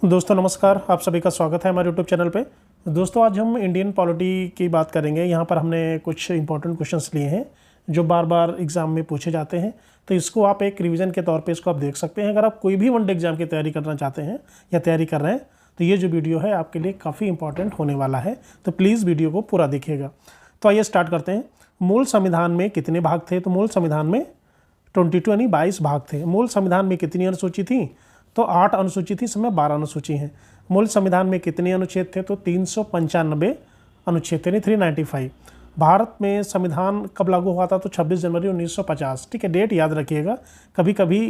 दोस्तों नमस्कार, आप सभी का स्वागत है हमारे यूट्यूब चैनल पे। दोस्तों आज हम इंडियन पॉलिटी की बात करेंगे। यहाँ पर हमने कुछ इंपॉर्टेंट क्वेश्चंस लिए हैं जो बार बार एग्जाम में पूछे जाते हैं, तो इसको आप एक रिवीजन के तौर पे इसको आप देख सकते हैं। अगर आप कोई भी वनडे एग्जाम की तैयारी करना चाहते हैं या तैयारी कर रहे हैं तो ये जो वीडियो है आपके लिए काफ़ी इंपॉर्टेंट होने वाला है, तो प्लीज़ वीडियो को पूरा देखिएगा। तो आइए स्टार्ट करते हैं। मूल संविधान में कितने भाग थे? तो मूल संविधान में 22 यानी 22 भाग थे। मूल संविधान में कितनी अनुसूची थी? तो 8 अनुसूची थी, इसमें 12 अनुसूची हैं। मूल संविधान में कितने अनुच्छेद थे? तो 395 अनुच्छेद थे, 395। भारत में संविधान कब लागू हुआ था? तो 26 जनवरी 1950। ठीक है, डेट याद रखिएगा, कभी कभी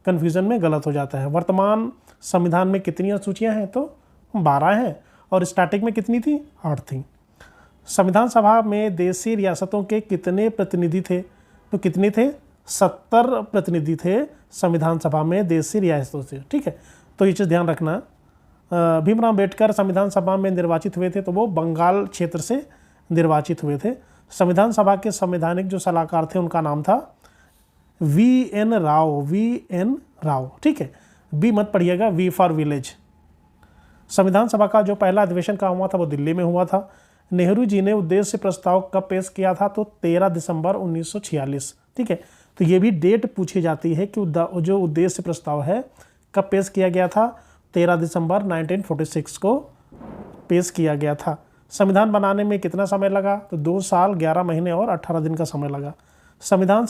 कन्फ्यूज़न में गलत हो जाता है। वर्तमान संविधान में कितनी अनुसूचियाँ हैं? तो 12 हैं, और स्टार्टिंग में कितनी थी? 8 थी। संविधान सभा में देशी रियासतों के कितने प्रतिनिधि थे? तो कितने थे? 70 प्रतिनिधि थे संविधान सभा में देशी रियासतों से। ठीक है, तो ये चीज़ ध्यान रखना। भीमराव अम्बेडकर संविधान सभा में निर्वाचित हुए थे, तो वो बंगाल क्षेत्र से निर्वाचित हुए थे। संविधान सभा के संवैधानिक जो सलाहकार थे उनका नाम था वी.एन. राव। वी.एन. राव। ठीक है, बी मत पढ़िएगा, वी फॉर विलेज। संविधान सभा का जो पहला अधिवेशन कहाँ हुआ था? वो दिल्ली में हुआ था। नेहरू जी ने उद्देश्य प्रस्ताव कब पेश किया था? तो 13 दिसंबर 1946। ठीक है, तो ये भी डेट पूछी जाती है कि जो उद्देश्य प्रस्ताव है कब पेश किया गया था? 13 दिसंबर 1946 को पेश किया गया था। संविधान बनाने में कितना समय लगा? तो 2 साल 11 महीने और 18 दिन का समय लगा। संविधान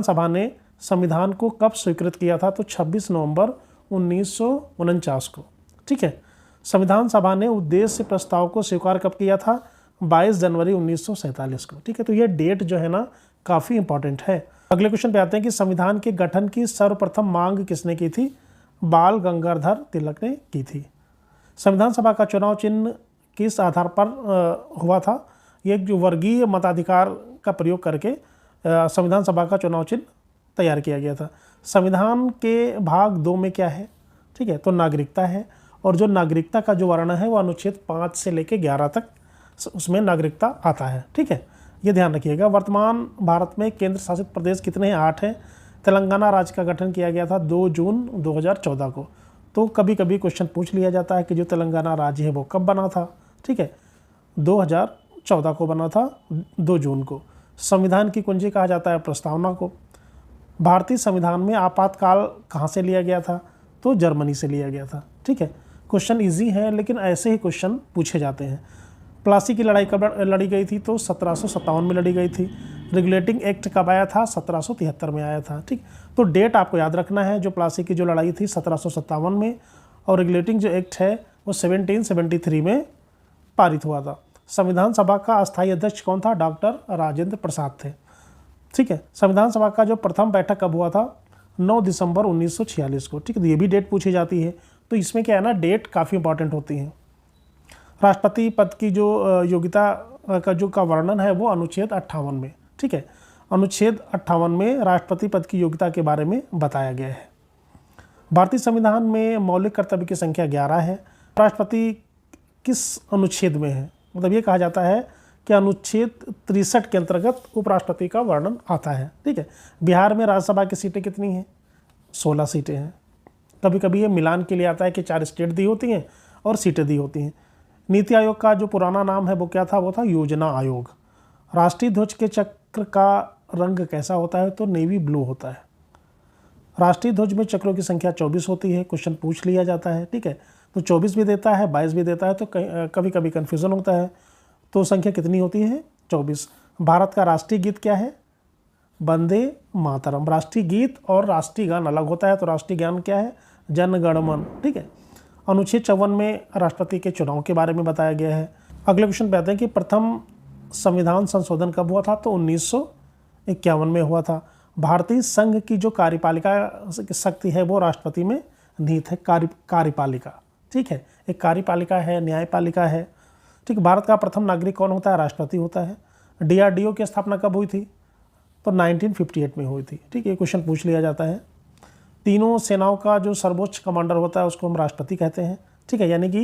सभा ने संविधान को कब स्वीकृत किया था? तो 26 नवंबर 1949 को। ठीक है, संविधान सभा ने उद्देश्य प्रस्ताव को स्वीकार कब किया था? 22 जनवरी 1947 को। ठीक है, तो ये डेट जो है ना काफ़ी इंपॉर्टेंट है। अगले क्वेश्चन पे आते हैं कि संविधान के गठन की सर्वप्रथम मांग किसने की थी? बाल गंगाधर तिलक ने की थी। संविधान सभा का चुनाव चिन्ह किस आधार पर हुआ था? ये जो वर्गीय मताधिकार का प्रयोग करके संविधान सभा का चुनाव चिन्ह तैयार किया गया था। संविधान के भाग 2 में क्या है? ठीक है, तो नागरिकता है, और जो नागरिकता का जो वर्णन है वो अनुच्छेद 5 से लेकर 11 तक उसमें नागरिकता आता है। ठीक है, ये ध्यान रखिएगा। वर्तमान भारत में केंद्र शासित प्रदेश कितने हैं? 8 हैं। तेलंगाना राज्य का गठन किया गया था 2 जून 2014 को। तो कभी कभी क्वेश्चन पूछ लिया जाता है कि जो तेलंगाना राज्य है वो कब बना था? ठीक है, 2014 को बना था, 2 जून को। संविधान की कुंजी कहा जाता है प्रस्तावना को। भारतीय संविधान में आपातकाल कहाँ से लिया गया था? तो जर्मनी से लिया गया था। ठीक है, क्वेश्चन इजी है, लेकिन ऐसे ही क्वेश्चन पूछे जाते हैं। प्लासी की लड़ाई कब लड़ी गई थी? तो 1757 में लड़ी गई थी। रेगुलेटिंग एक्ट कब आया था? 1773 में आया था। ठीक, तो डेट आपको याद रखना है। जो प्लासी की जो लड़ाई थी 1757 में, और रेगुलेटिंग जो एक्ट है वो 1773 में पारित हुआ था। संविधान सभा का अस्थायी अध्यक्ष कौन था? डॉक्टर राजेंद्र प्रसाद थे। ठीक है, संविधान सभा का जो प्रथम बैठक कब हुआ था? 9 दिसंबर 1946 को। ठीक है, तो ये भी डेट पूछी जाती है। तो इसमें क्या है ना, डेट काफ़ी इंपॉर्टेंट होती है। राष्ट्रपति पद की जो योग्यता का वर्णन है वो अनुच्छेद 58 में। ठीक है, अनुच्छेद 58 में राष्ट्रपति पद की योग्यता के बारे में बताया गया है। भारतीय संविधान में मौलिक कर्तव्य की संख्या 11 है। राष्ट्रपति किस अनुच्छेद में है? मतलब ये कहा जाता है कि अनुच्छेद 63 के अंतर्गत उपराष्ट्रपति का वर्णन आता है। ठीक है, बिहार में राज्यसभा की सीटें कितनी हैं? 16 सीटें हैं। कभी कभी ये मिलान के लिए आता है कि 4 स्टेट दी होती हैं और सीटें दी होती हैं। नीति आयोग का जो पुराना नाम है वो क्या था? वो था योजना आयोग। राष्ट्रीय ध्वज के चक्र का रंग कैसा होता है? तो नेवी ब्लू होता है। राष्ट्रीय ध्वज में चक्रों की संख्या 24 होती है। क्वेश्चन पूछ लिया जाता है। ठीक है, तो 24 भी देता है, 22 भी देता है, तो कभी कभी कन्फ्यूज़न होता है। तो संख्या कितनी होती है? 24। भारत का राष्ट्रीय गीत क्या है? वंदे मातरम। राष्ट्रीय गीत और राष्ट्रीय गान अलग होता है, तो राष्ट्रीय गान क्या है? जन गण मन। ठीक है, अनुच्छेद 54 में राष्ट्रपति के चुनाव के बारे में बताया गया है। अगले क्वेश्चन पे आते हैं कि प्रथम संविधान संशोधन कब हुआ था? तो 1951 में हुआ था। भारतीय संघ की जो कार्यपालिका शक्ति है वो राष्ट्रपति में निहित है। कार्यपालिका। ठीक है, एक कार्यपालिका है, न्यायपालिका है। ठीक, भारत का प्रथम नागरिक कौन होता है? राष्ट्रपति होता है। DRDO की स्थापना कब हुई थी? तो 1958 में हुई थी। ठीक है, ये क्वेश्चन पूछ लिया जाता है। तीनों सेनाओं का जो सर्वोच्च कमांडर होता है उसको हम राष्ट्रपति कहते हैं। ठीक है, यानी कि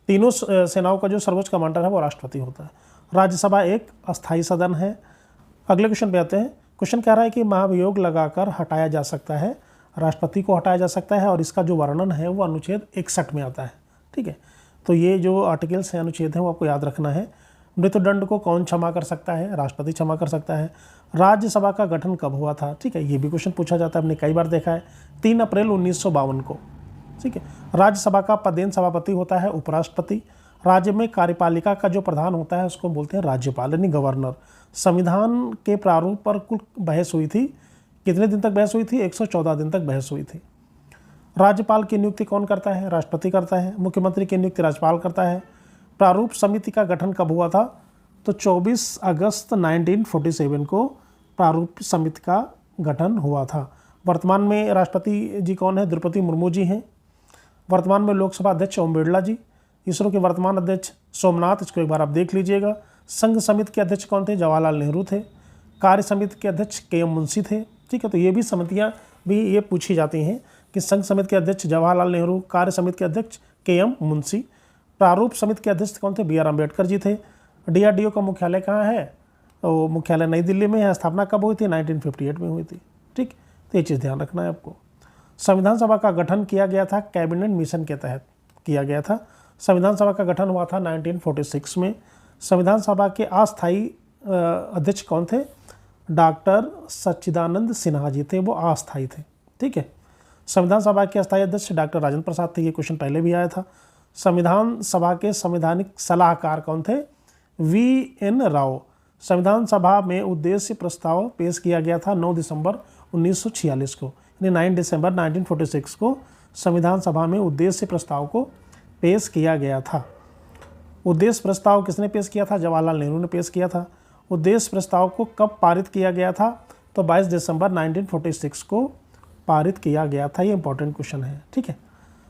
तीनों सेनाओं का जो सर्वोच्च कमांडर है वो राष्ट्रपति होता है। राज्यसभा एक अस्थायी सदन है। अगले क्वेश्चन पे आते हैं। क्वेश्चन कह रहा है कि महाभियोग लगाकर हटाया जा सकता है राष्ट्रपति को हटाया जा सकता है और इसका जो वर्णन है वो अनुच्छेद 61 में आता है। ठीक है, तो ये जो आर्टिकल्स हैं, अनुच्छेद हैं, वो आपको याद रखना है। मृत्युदंड को कौन क्षमा कर सकता है? राष्ट्रपति क्षमा कर सकता है। राज्यसभा का गठन कब हुआ था? ठीक है, ये भी क्वेश्चन पूछा जाता है, हमने कई बार देखा है, 3 अप्रैल 1952 को। ठीक है, राज्यसभा का पदेन सभापति होता है उपराष्ट्रपति। राज्य में कार्यपालिका का जो प्रधान होता है उसको बोलते हैं राज्यपाल यानी गवर्नर। संविधान के प्रारूप पर कुल बहस हुई थी, कितने दिन तक बहस हुई थी? 114 दिन तक बहस हुई थी। राज्यपाल की नियुक्ति कौन करता है? राष्ट्रपति करता है। मुख्यमंत्री की नियुक्ति राज्यपाल करता है। प्रारूप समिति का गठन कब हुआ था? तो 24 अगस्त 1947 को प्रारूप समिति का गठन हुआ था। वर्तमान में राष्ट्रपति जी कौन है? द्रौपदी मुर्मू जी हैं। वर्तमान में लोकसभा अध्यक्ष ओम बिरला जी। इसरो के वर्तमान अध्यक्ष सोमनाथ, इसको एक बार आप देख लीजिएगा। संघ समिति के अध्यक्ष कौन थे? जवाहरलाल नेहरू थे। कार्य समिति के अध्यक्ष के.एम. मुंशी थे। ठीक है, तो ये भी समितियाँ भी ये पूछी जाती हैं कि संघ समिति के अध्यक्ष जवाहरलाल नेहरू, कार्य समिति के अध्यक्ष के.एम. मुंशी। प्रारूप समिति के अध्यक्ष कौन थे? बी.आर. अम्बेडकर जी थे। DRDO का मुख्यालय कहाँ है? तो मुख्यालय नई दिल्ली में है। स्थापना कब हुई थी? 1958 में हुई थी। ठीक, तो ये चीज़ ध्यान रखना है आपको। संविधान सभा का गठन किया गया था कैबिनेट मिशन के तहत किया गया था। संविधान सभा का गठन हुआ था 1946 में। संविधान सभा के अस्थायी अध्यक्ष कौन थे? डॉक्टर सच्चिदानंद सिन्हा जी थे, वो अस्थायी थे। ठीक है, संविधान सभा के अस्थायी अध्यक्ष डॉक्टर राजेंद्र प्रसाद थे, ये क्वेश्चन पहले भी आया था। संविधान सभा के संवैधानिक सलाहकार कौन थे? V.N. राव। संविधान सभा में उद्देश्य प्रस्ताव पेश किया गया था 9 दिसंबर 1946 को, यानी 9 दिसंबर 1946 को संविधान सभा में उद्देश्य प्रस्ताव को पेश किया गया था। उद्देश्य प्रस्ताव किसने पेश किया था? जवाहरलाल नेहरू ने पेश किया था। उद्देश्य प्रस्ताव को कब पारित किया गया था? तो 22 दिसंबर 1946 को पारित किया गया था। ये इंपॉर्टेंट क्वेश्चन है। ठीक है,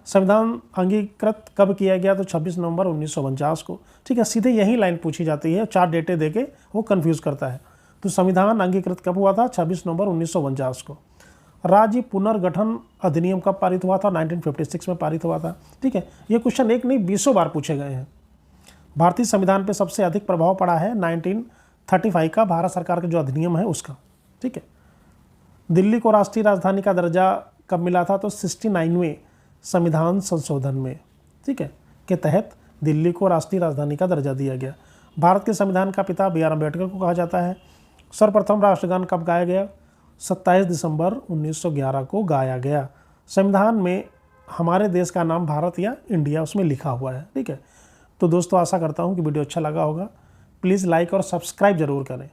संविधान अंगीकृत कब किया गया? तो 26 नवंबर 1949 को। ठीक है, सीधे यही लाइन पूछी जाती है, 4 डेटे देके वो कंफ्यूज करता है। तो संविधान अंगीकृत कब हुआ था? 26 नवंबर 1949 को। राज्य पुनर्गठन अधिनियम कब पारित हुआ था? 1956 में पारित हुआ था। ठीक है, ये क्वेश्चन एक नहीं 20 बार पूछे गए हैं। भारतीय संविधान पे सबसे अधिक प्रभाव पड़ा है 1935 का, भारत सरकार का जो अधिनियम है उसका। ठीक है, दिल्ली को राष्ट्रीय राजधानी का दर्जा कब मिला था? तो 69वें संविधान संशोधन में, ठीक है, के तहत दिल्ली को राष्ट्रीय राजधानी का दर्जा दिया गया। भारत के संविधान का पिता बी.आर. अम्बेडकर को कहा जाता है। सर्वप्रथम राष्ट्रगान कब गाया गया? 27 दिसंबर 1911 को गाया गया। संविधान में हमारे देश का नाम भारत या इंडिया उसमें लिखा हुआ है। ठीक है, तो दोस्तों आशा करता हूँ कि वीडियो अच्छा लगा होगा। प्लीज़ लाइक और सब्सक्राइब जरूर करें।